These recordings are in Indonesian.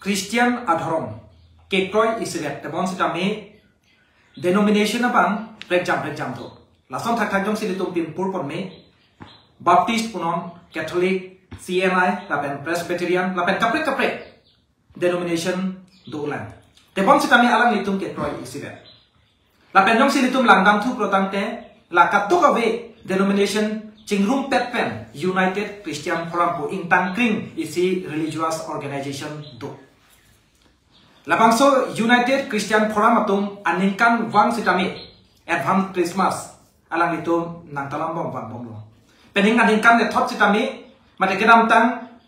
Christian adhorom kekroi isiret tebon sitame denomination abang breakjam to lason thak jong silitum pin purpon me Baptist punon Catholic CNI lapen Presbyterian lapen kapre denomination dolan tebon sitame alang litum kekroi isiret lapen jong silitum langdam thu protangte la katok ave denomination Cingrum Petpen United Christian Forum po ingtang kring isi religious organization do. Labangso United Christian Forum atung aningkan wang sitami advance Christmas alang itu nang talam bom lo. Pening aningkan le thot sitami mate kedam tang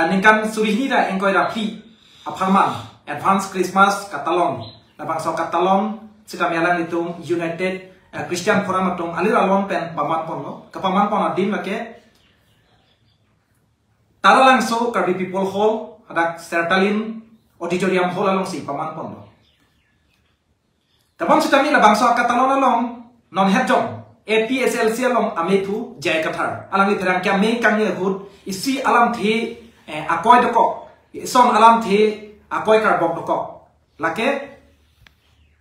ningkan surihni da engkoi rapi aphaman advance Christmas katalong. Labangso katalong sitami alang itu United Christian Forum atung alir alon pen paman pon lo kapaman pon adim lake tara langso Karbi People Hall ada Sertalin Auditorium Hall along si paman pon lo tapon sitami la bangso katalon along non hejong APSLC along ametu jay kathar alang li terang kya me kangye hud isi alam the akoy doko son alam the akoy karbok doko lake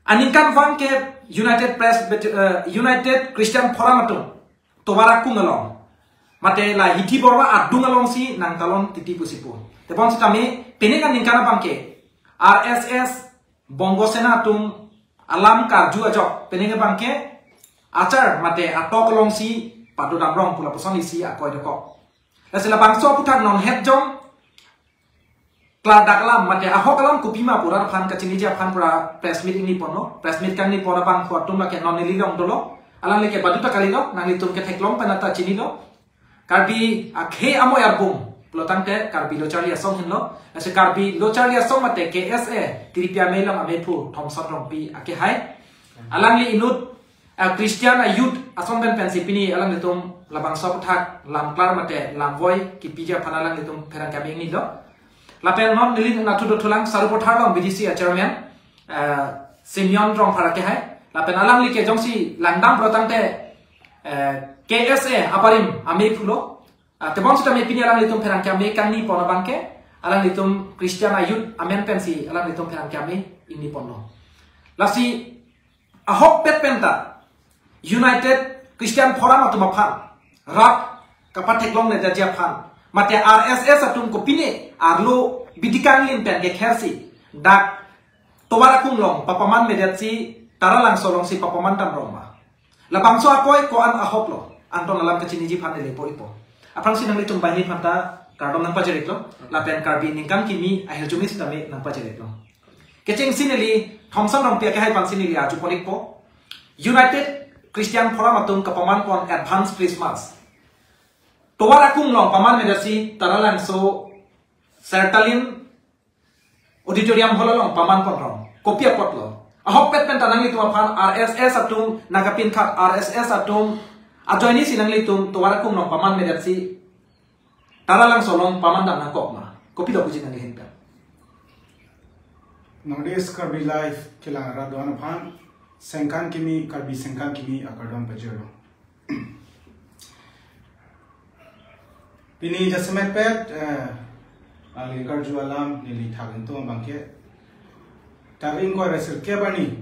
aningkan wang ke United Christian Forum atung tobara kungalong mate la hiti borwa adungalong si nang talon titi pusipu tepon sitame penekan ningkana bangke RSS Bongo Sena atung alam karju ajok penenge bangke acar mate atokolong si padu dabrong pula poson isi akoy doko lasela bangso putak non hejong Kladaklam mate ahok alam kupima pura phan kachini ja phan pura press meet ini pono press meet kan ni pora bang khuatum la ke non nililong dolo alang leke baduta kalilo nang litum ke theklong panata chini lo karbi akhe amo yarbum plotante karbi lo charlia song hinlo ase karbi lo charlia song mate KSA tripia melam amepu thomson rompi ake hai alang li inut Christian youth asong ben pensipini alang litum labang sop thak lam klar mate lam voi kipija phanalang litum pheran kabe ni lo Lapen non nilin natu do tulang sarupo tharlong BDC chairman Simeon rong pharake hai lapen alang like jongsi landam protangte KSA aparim ame phulo tebon sita me pini alang litum pherang kya me kangni pona bangke alang litum Christian youth amen pensi alang litum pherang kya me ini pono lasi ahok pet penta United Christian Forum atuma phan rak kapatheklong ne jajia phan mate RSS atum ko pine arlo bidikan lin pen ke khersi dak tobara kunglong papaman mediatsi taralang solong si papaman tam roma la bangso akoy ko an ahok lo anton alam ka chiniji phan le po ipo apang sinang litum bani phanta kardom nang pajerik lo la pen karbi ningkan kimi ahel jumi sitame nang pajerik lo kecheng sineli thomson rong pe ke hai pan sineli aju polik po United Christian Forum atum kapaman pon advance Christmas Towara kunglong paman medasi taralang so Sertalin Auditorium Hall paman ponrong kopia potlo ahok pet pen tanang litum aphan RSS atum nagapin khat RSS atum ajoini sinang litum towara kunglong paman medasi taralang solong paman dam nakokma kopi do bujin nang henpa nowadays Karbi life kilang radwan aphan sengkan kimi Karbi sengkan kimi akadam pajero Ini jasmet pet ali karju alam nili thagin to bangke tarin ko reser ke bani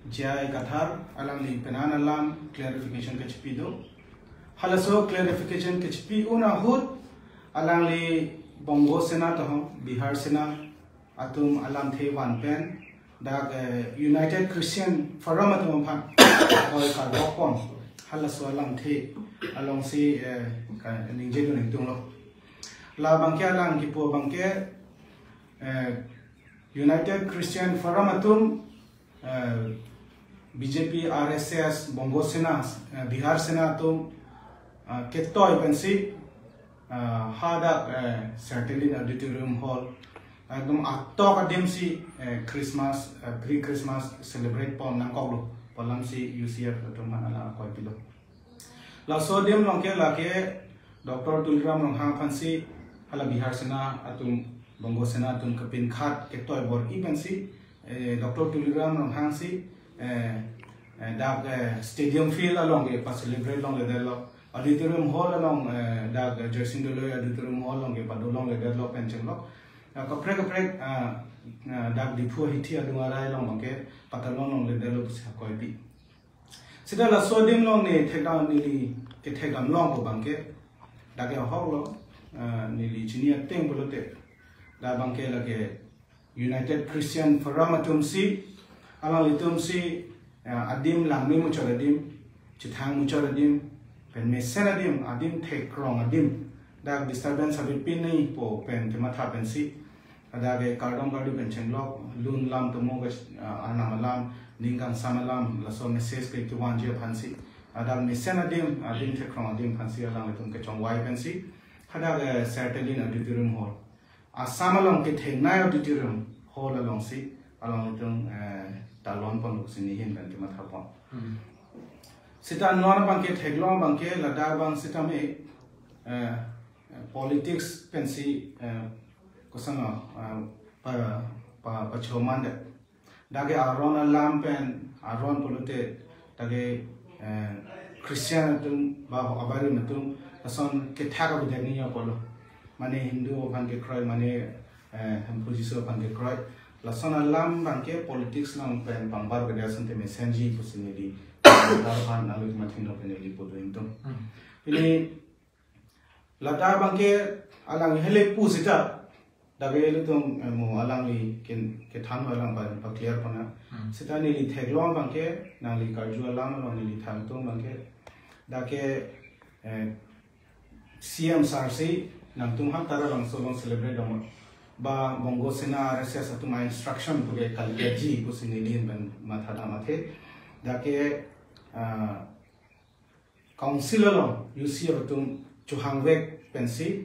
jai kathar alam li penan alam clarification ke chipido halaso clarification ke chipi una hut alang li Bongo Sena to Bihar Sena atum alam the wan pen dak United Christian Forum atum phan oi kar bokon halaso alam the along si ningje do ning tunglo la bangke alang kipo bangke United Christian Forum atum BJP RSS Bongo Sena Bihar Sena atum kettoy pensi hada Sertalin Auditorium Hall adum atok adem si Christmas pre-Christmas celebrate pon nang koklo polam si UCF atum ala koy pilo la sodium longke lake Dr. Tulram long hang fansi hala Bihar Sena atum Bongo Sena atum kapin khat kettoy bor ipensi Dr. Tulram long hang si dak stadium field along ke pas celebrate long le delo auditorium hall along dak Jersin Dolo auditorium hall long ke padolong le delo penchen lo kaprek dak dipu hiti adungarai long bangke patalong long lendelo bisa koipi sida la sodim long ne thekda nili ke thekdam long ko bangke dak ya holo nili chinia teng bolote da bangke lage United Christian Forum atumsi alang litumsi adim langmi mucharadim chithang mucharadim pen mesanadim adim thekrong adim da disturbance abi pinai po pen kematha pensi ada ge kardong kardu penchen lok lun lam tomo ge anamalam ningang samalam laso message ke tuan je phansi ada mesanadim adim thekrong adim phansi alang litum ke chong wai pensi ada ge Sertelin auditorium hall asamalam ke thengnai auditorium hall along si along litum talon pon sini hin pen kematha pon sita nor bangke theglong bangke lada bang sita me politics pensi kosanga pa choman de dage aron alam pen aron polute dage Christian tum ba abari mutum ason ke thaga budani ya polo mane Hindu ban ke kroy mane Buddhist ban ke kroy lason alam ban ke politics lang pen pambar gede ason te mesenji kusini di darban nalu matino pen li podo intum ini lada bangke alang hele pusita dabe lutum mo alang li ke tham alang ba clear pana sita ni li theglong bangke nang li karju alang lo ni li tham tum bangke dake CM sarsi nang tum ha tara lang so long celebrate dom ba bongo sena RSS atum instruction puge kalgeji kusini lin ban mathada mathe dake council lo UC atum chuhangwek pensi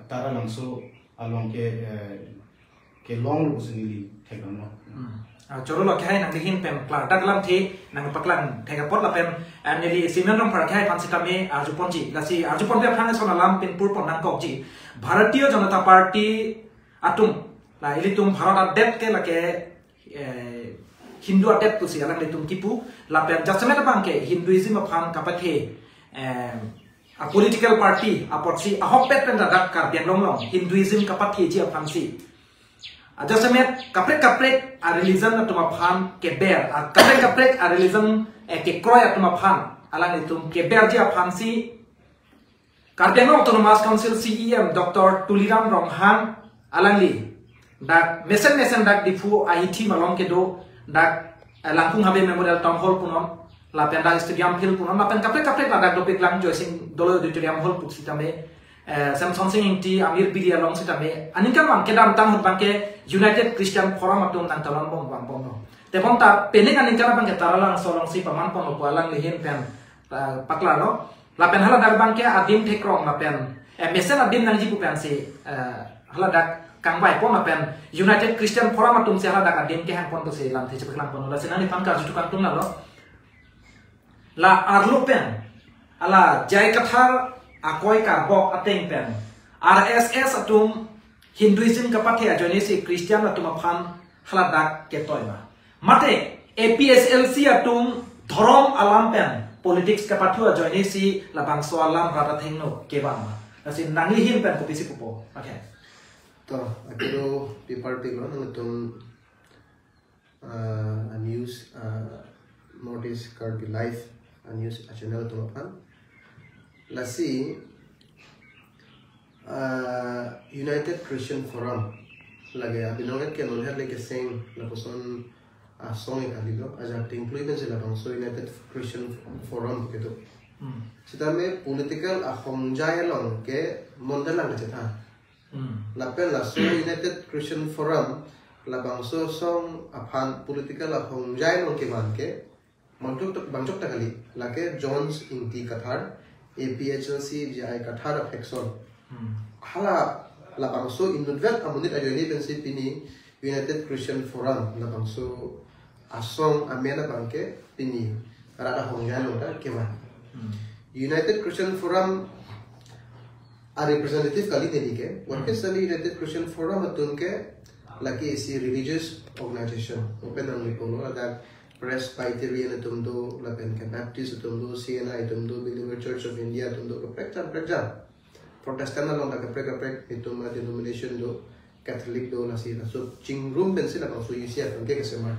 tara langso along ke long lu sendiri tekan no choro lo khai nang lihin pem pla daglam thi nang paklang thega pot la pem neli simen ram phar khai phansi tame arjuponji lasi arjupon be phang sona lam pin pur pon nang kokji bharatiya janata party atum la ilitum bharat adet ke lake hindu adet tu si alang litum kipu la pem jasmet bangke hinduism phang kapathe a political party apotsi a hopet pen dak kar biang long Hinduism kapathi ji aphamsi adjasamet kaprek a religion atuma phan ke ber a kaprek a religion ke kroy atuma phan alang itum ke ber ji aphamsi kar biang autonomous council CEM Dr. Tuliram Ronghang alangli dak mesen dak difu IT malong ke do dak langkung habe memorial town hall punon la penda stadium hill punon la pen kaprek la dak dopik lang joising dolo auditorium hall puk sitame Samson Singh ti Amir Piri along sitame aninkan mang kedam tang bangke United Christian Forum atum nang talon bom no te bom ta pening aninkan bangke taralang solong si paman pon pualang lihin pen pakla no la pen hala dak bangke adim thekrong la pen mesen adim nang jipu pen si hala dak kangbai pon la pen United Christian Forum atum se hala dak adim ke hang pon to se lam the chepek lang pon la senani pan ka jutukan tum la lo la arlo pen ala jai kathar akoi ka bok ateng pen RSS atum Hinduism kapathe ajone si Christian atum aphan haladak ke toima mate APSLC atum dhorom alam pen politics kapathu ajone si labang so alam rata thengno ke bang asin nangli hin pen ko pisi pupo okay to akiro paper pilo atum a news notice card be live news channel to mapan lasi United Christian Forum lagi abinongan ke non her lagi sing la person song ikalido aja include sila bang so United Christian Forum gitu sitame political ahongjaya long ke mondalang na chata lapen la so United Christian Forum la bang so song aphan political ahongjaya long ke man ke Bangchok takali lake Jones inti kathar APHLC jai kathar affection hala la bangso indudvet amunit ajoni pensi pini United Christian Forum la bangso asong amena bangke pini rada hongjan lota keman United Christian Forum a representative kali dedike worke sali United Christian Forum atunke laki isi religious organization open only kono ada Presbyterian tumdo lapen ke Baptist tumdo CNI tumdo Believer Church of India tumdo ke prek Protestant along ke prek itu denomination do Catholic do lasi la so chingrum ben sila bang so UCF bangke kesemar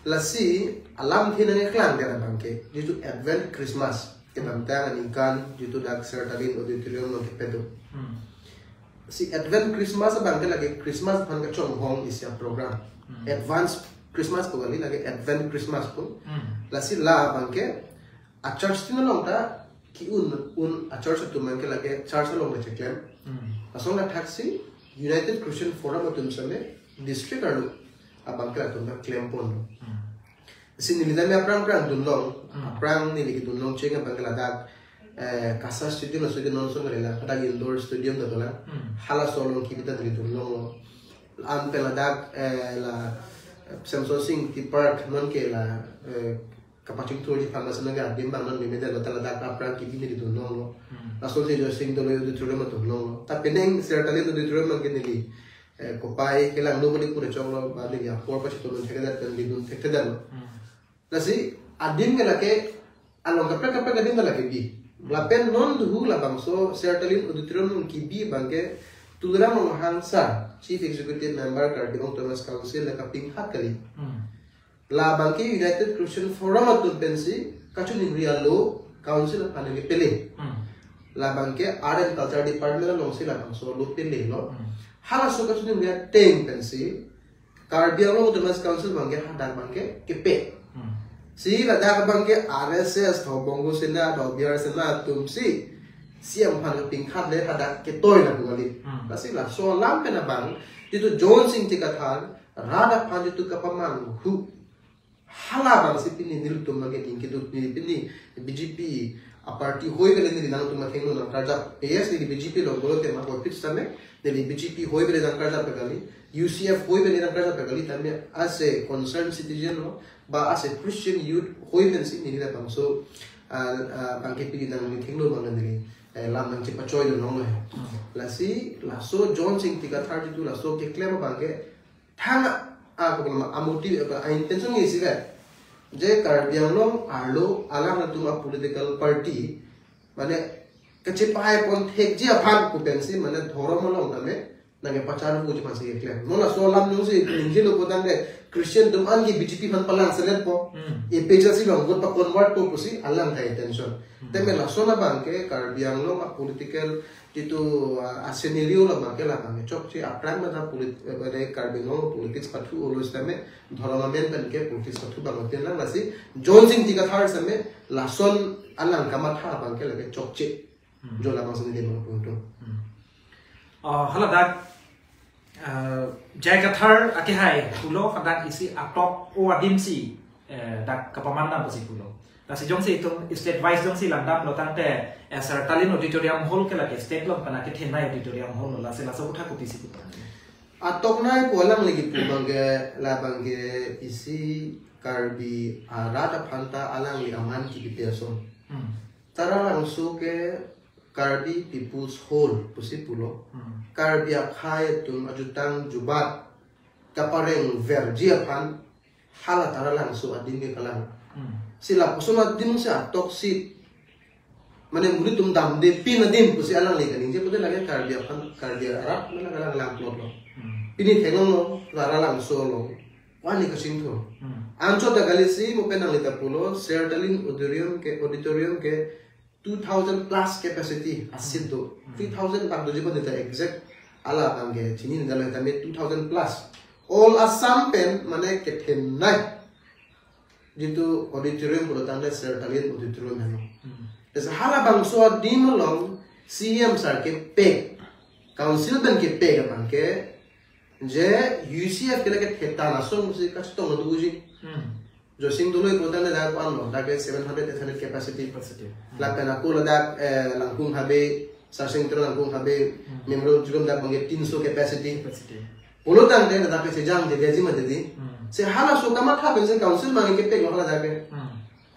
lasi alam thi nang klang dera bangke jitu Advent Christmas ke bantang ikan jitu dak sertalin auditorium no kepedo si Advent Christmas bangke lagi Christmas bangke chong hong is ya program advance Christmas ko gali lagi Advent Christmas ko lasi la bangke a church tinalong ta ki un a church tu bangke lagi church along the claim asong la taxi United Christian Forum atum same district alu abang kala tum claim pon sin nilida me aprang dunlong aprang nili dunlong chenga bangla dak kasa studio so non so ngela kada indoor studio da dola hala solong kibita nili dunlong an pela dak la Samsung Sing ti park non ke la kapacing tu di fanga senaga bimbang non memeda la tala dak aprang kibini di dunlong asal sih Sing dolo di turun matulong tapi neng sertali di turun mangkini kopai kelang nobody pura chonglo bali ya por pasi turun thekeda tan lidun thekeda nasi adim ngelake along kapra gadim ngelake bi lapen non duhu la bangso sertali di turun kibi bangke tudra mahangsa chief executive member Cardinal Thomas Council la kaping hat kali la bangke United Christian Forum atul pensi kachun rialo council paneli pele la bangke art and culture department long sila bang so lu pili lo hala so ka sunu dia teng pensi Cardinal Thomas Council bangke hadak bangke kepe si la dak bangke RSS tho bongo sena do biar sena tumsi siam phan ping khat le hadak ke toy la bugali kasi la so lam pena bang itu John Sing tikathar rada phan itu kapaman hu hala bang si pini nil tum bangke tingki du pini BJP a party hoi bele ni nang tuma thengno nang karja PS ni BJP lo bolo te ma ko pitch tame ni BJP hoi bele nang karja pegali UCF hoi bele nang karja pegali tame as a concerned citizen no ba as a Christian youth hoi bele si ni la bang so bangke pi nang ni thengno bang ni lam nang chipa choi do nong la si la so John Sing tika 32 la so ke claim bangke thanga a ko ma amoti a intention ni si ga je Caribbean long arlo alam na tuma political party mane kachipai pon thek ji aphan ku pensi mane thorom long tame nage pachar ku jima se claim no la so lam nu se injilo ko dang Christian dum an gi BJP fan palang selet po e peja si long got pa convert ko kusi alam ta intention teme la so na banke Caribbean long a political itu scenario la banke la banke chok chi apran na politic Caribbean long politics pathu always tame dhoramamen banke politics pathu bangote la nasi John Sing tika thar same la son alang kama tha banke la ke chok chi jo la bang sani de mo punto hala dak jai kathar ake hai pulo fadak isi atok o adim si dak kapamanda basi pulo nasi jong si itu state wise jong si landam lo tante sertalin auditorium hall ke lagi state lo pana ke thenai auditorium hall la se la so kutha kupisi ku atok nai polang lagi pu bangge la bangge isi karbi arada phanta alang li aman ki peso tara langsu ke Karbi People's Hall pusi pulo Karbi akhai tum ajutang jubat kapareng verji aphan hala tara langsu adin ke kalang sila pusuna din sa toxic mane muli tum dam de pin adim pusi alang le kaning je pude lage Karbi aphan Karbi arab mala kalang lang plot lo pini thengong lo tara langsu lo wani ka singtho ancho ta galisi mo penang lita pulo sertalin auditorium ke 2000 plus capacity asinto 3000 tak doji pada exact ala bangge chini ndala tame 2000 plus all assam pen mane kethen nai jitu auditorium pulo tanda sertalin auditorium hano desa hala bangso dimolong CM sar ke pe council ban ke pe bangke je UCF ke ke theta naso musik ka stong duji जो सिंह दोनों एक होता है ना दाग पान लो दाग 700 capacity लापन aku ladak langkung habe sasing terus langkung habe memro juga dak bangge 300 capacity pulutan deh dadak sejam jadi aja mah jadi sehala so kama tha bensin council mangi ke pe lo dak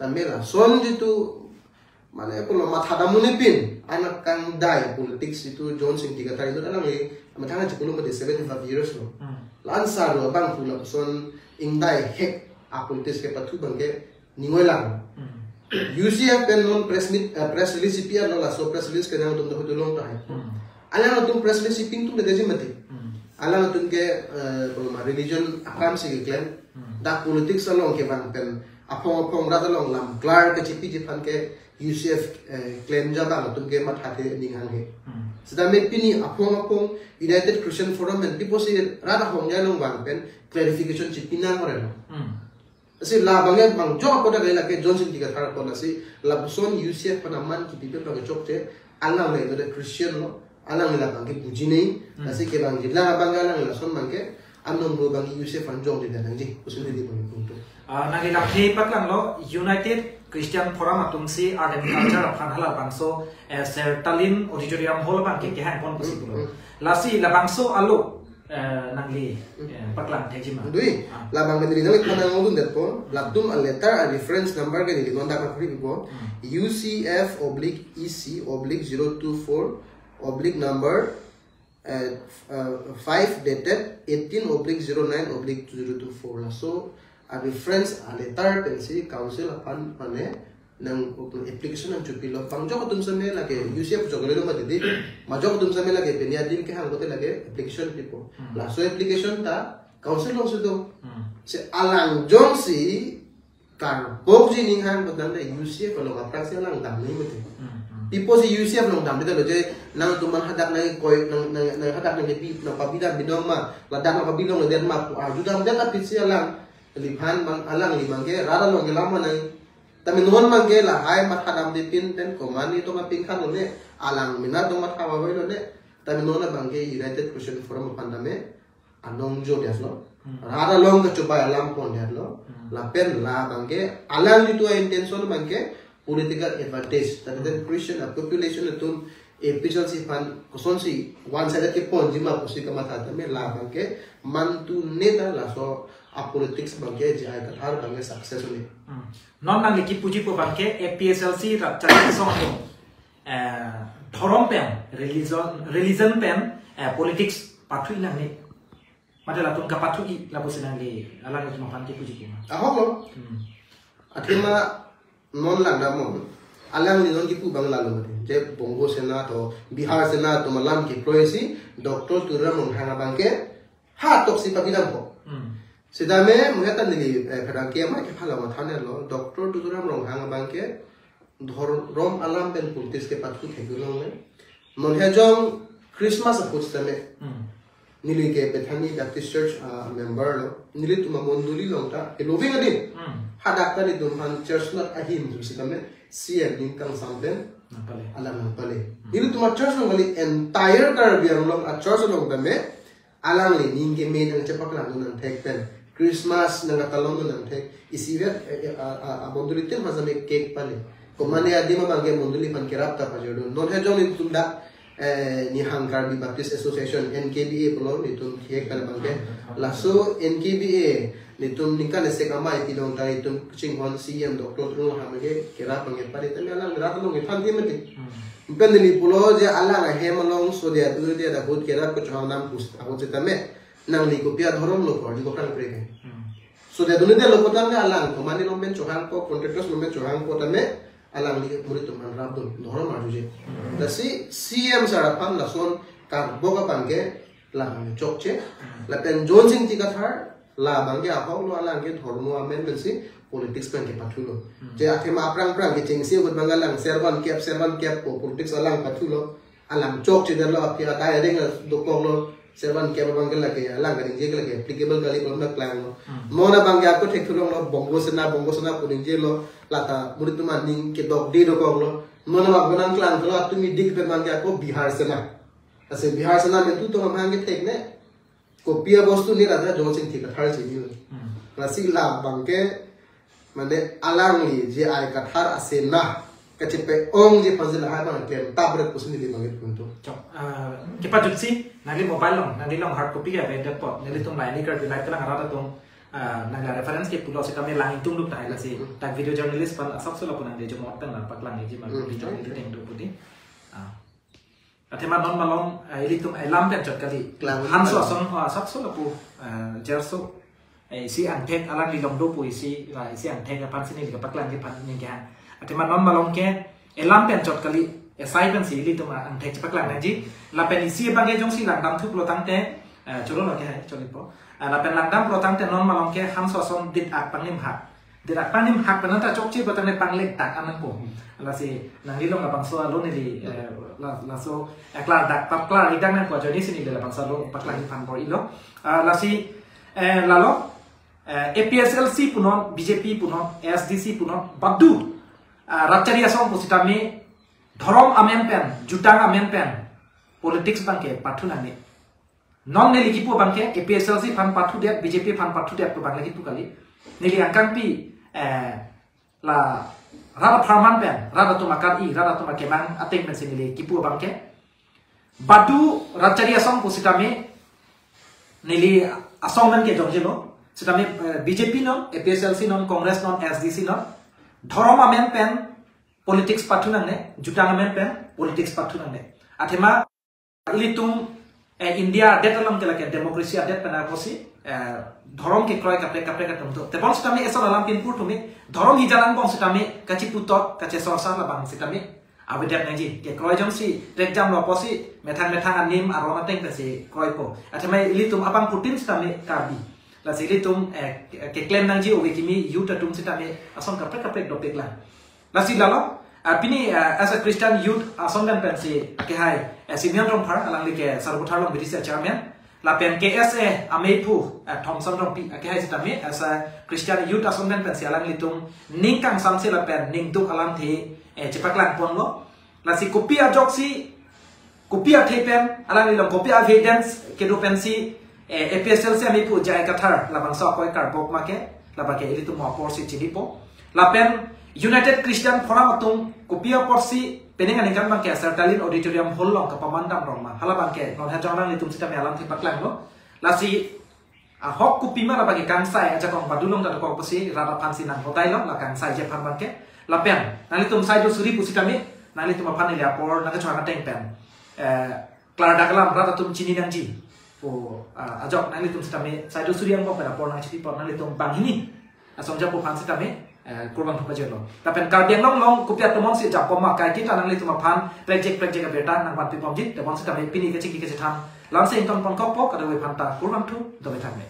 tambela son itu mana pulo matha damune pin anak kang dai politics itu John Sing tiga kali itu dalam ni matanga 10 made 75 years lo lansa lo bang pulo son ingdai hek apuntes ke pathu bangke ningoi lang UCF pen non press release pia no la so press release ke nang tum do long ta hai ala no tum press release ping tum de mati alang tun ke religion akam si claim da politics along ke bang pen apong rat along lam clar ke chipi jipan ke UCF claim ja bang tun ke mat hate ning hang he sedame pini apong United Christian Forum and people si rada hong ja long bang pen clarification chipi na ngore no si la bang bang jo ko da gela ke Johnson tiga thar ko na si la buson UCF panaman ki people bang chokte alang le the Christian no alang la bang ke buji nei asi ke bang jilla bang alang la son bang ke anong mo bang UCF an jong de dang ji usul di bang punto nagi la the patlang lo United Christian Forum atum si art and culture phan hala bangso Sertalin auditorium hall bang ke han pon possible la si la bangso alo nangli patlang the jima dui la bang ke ni nang khana ngudun det po la dum a letter a reference number ke ni nonda ka khri po UCF/EC/024/ number 5 dated 18/09/2024 so a reference a letter pensi council apan pane nang application ang chupilo pangjo ko tum same lage UCF jogale lo madidi majo ko tum same lage peniadim ke hang kote lage application tipo la so application ta council lo sudo se alang jongsi kar bokji ning hang bodang de UCF lo appraksi alang dam ni mate people si UCF long dam de lo je nang tuman hadak nang koy nang hadak nang pi nang pabida bidong ma ladak nang pabilong le den ma aju dam de la pitsi alang libhan mang alang limang ke rara long gelama nang tapi non mang ke la hai mat hadam de pin ten komani to ma pin khan lo ne alang mina to mat hawa lo ne tapi non na bang ke United Christian Forum pandame anong jo de lo rara long ke coba alam pon de lo la pen la bang ke alang itu intention bang ke political advantage that the Christian population itu efficiency fan kosonsi one side ke pon jima pusi kamata tame la bang ke mantu neta la so a politics bang ke jai ka har bang successfully non nang ki puji po bang ke APSLC ra chai song to thorom pen religion pen politics pathui nang ni madala tun ka pathui la bosinang le ala ni ma fan ki puji ki ma aholo athema non landa mo alang ni non ki pu bang lalu je bongo sena to Bihar sena to malam ki proesi Dr. Turam hanga bang ke ha tok si pabidam ko sidame mengata ni phera ke ma ke phala ma thane lo Dr. Turam hanga bang ke dhor rom alam pen politis ke pathu thegulong ne non he jong Christmas apostame nili ke Bethany Baptist Church member lo nili tuma monduli longta eloving adin hadak tani tumhan church not ahim sidame CM lingkang sampen alam pale nili tuma church lo ngali entire Caribbean long a church long dame alang li ninge me nang chepak lang nang thek pen Christmas nang talong nang thek isivet a monduli tem hazame cake pale komane adima bangge monduli pan kerap ta pajodo non he jong tunda ni Hangkar Baptist Association NKBA polo nitum thiek kal bangke laso NKBA nitum ningkan se kama ipilong dai tum chinghon CM Dr. Trung hamge kera bangke pare tame alang rat long ithan di mati pendeli polo je alang hemalong so dia tu dia da hot kera ko chang nam pus aho je tame nang li ko pia dhorom lo ko di ko kan preke so dia dunia lo ko tang alang ko mani lomben chohang ko contractors lomben chohang ko tame alang li murid tuman rabun dhorom aruje dasi CM sarapan lason kar boga bangge la chokche la pen Johnson tiga thar la bangge apau lo alang ke dhormo amen bensi politics pen ke pathulo je athema aprang ke chingsi gut bangalang servan cap ko politics alang pathulo alang chokche derlo apia ta ring dokong lo servan cap bangela ke alang ring je ke applicable kali ko na plan lo mona bangge ako thekthulong lo bongo sena kuning je lo lata murid tuman ning ke dok de dokong lo mona ba gunang klan lo atumi dik pe bangge ako Bihar sena ase Bihar sena me tu to mangi thekne ko pia bostu ni rada Johnson thik thar chi ni rasi la bangke mane alang li je ai kathar ase na kachepe ong je panjil ha bang kem tabre kusni li bangit punto ke patutsi nali mobile long nali long hard copy ke vendor po nali tum line card bilai tlang arada tum naga reference ke pulo se kami lang tung luk tai la si tak video journalist pan asap sula pun ande jo motang na patlang ji ma video ni teng do pudi athema non malong ili tum elam pen chot kali hanso son asap sula pu jerso si antek alang di long do pu si antek pan sini ke patlang ke pan ni kan athema non malong ke elam pen chot kali esai pen si ili tum antek patlang na ji la pen isi bange jong si lang dam thu plo tang te cholo lo ke choli po la pen langdam pro tang te non malong ke ham so som dit ak pangnim hak dit ak pangnim hak penata chok chi patane panglek tak anan po la si nang lilong la bangso lo ni la so eklar dak paklar idang nan ko joni sini la bangso lo paklar pan por ilo la si la lo APSLC punon BJP punon SDC punon badu rapchari asong positame Dhorom amen pen, jutang amen pen, politics bangke pathu nane. Non neli kipu bangke, APSLC fan pathu dek, BJP fan pathu dek tu bangla kipu kali. Neli angkang pi la rada farman pen, rada tu makar I, rada tu makemang ateng pen neli kipu bangke. Badu rapchari asong positame neli asong nan ke jongjelo. Sitame BJP non, APSLC non, Congress non, SDC non. Dhorom amen pen. Politics pathu nang ne jutang amen pen politics pathu nang ne athema ilitum India det alam kela ke democracy det pena kosi dhorom ke kroy kapre ka tum to te bang sitame esol alam pinpur tumi dhorom hi jalan bang sitame kachi putok kache sorsa la bang sitame abedet naji ke kroy jam si exam lo posi methang anim arona teng pe si kroy po athema ilitum abang putin sitame kabi la ilitum ke claim nang ji obe kimi yuta tum sitame ason kapre dopek la Nasi lalo, pini as a Christian youth asongan pensi ke hai Simeon Rong Par alang like Sarbuthar Long British chairman la pen KSA Amepu Thompson Rong pi ke hai sitame as a Christian youth asongan pensi alang litung ningkang samse la pen ningtuk alang the cepaklang ponlo la si kopia joksi kopia thepen alang lilong kopia evidence ke do pensi APSLC Amepu jai kathar la bangsa koi karbok make la ba ke ilitum opor si chilipo la pen United Christian Forum atung kopia porsi penengan ingkan bangke Sertalin Auditorium Hall long kapamandam roma hala bangke non hajongan litum sita mealam tipaklang lo lasi hok kupima la bagi kansai aja kong badulong da ko posi rada pansi nan hotai lo la kansai je pan bangke la pen nalitum sai do suri pusita me nalitum pan ile apor na ka teng pen klar dakalam rada tum chini nang ji po ajok nalitum sita me sai do suri ang ko pen apor na chiti por nalitum banghini asongja po pan sita me kurban thapa jelo tapen karbiang long kupiat tomong si jap poma kai kita nang le tuma phan project ka beta nang ban pi pomjit te bang sa me pini ke chiki ke tham lam se intong pon kok pok ada we phanta kurban thu do be tham me